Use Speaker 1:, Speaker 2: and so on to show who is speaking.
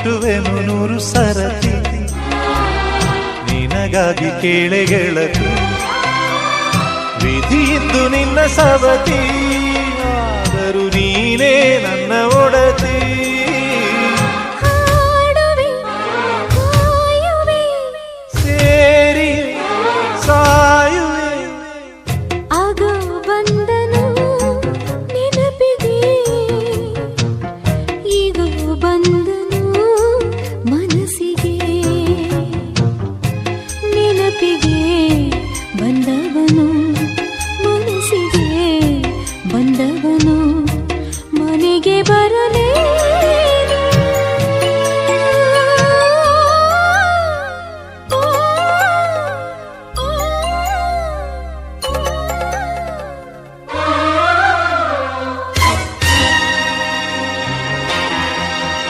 Speaker 1: ಹುಟ್ಟುವೆನು 100 ಸರತಿ ನಿನಗಾಗಿ ಕೇಳೆ ಗೆಳತಿ ವಿಧಿಯಿದ್ದು ನಿನ್ನ ಸವತಿ ಆದರೂ ನೀನೇ ನನ್ನ ಒಡತಿ ಸೇರಿ ಸಾಯುವೆ
Speaker 2: ಆಗೋ ಬಂದನು ನೆನಪಿಗೆ ಈಗೋ ಬಂದನು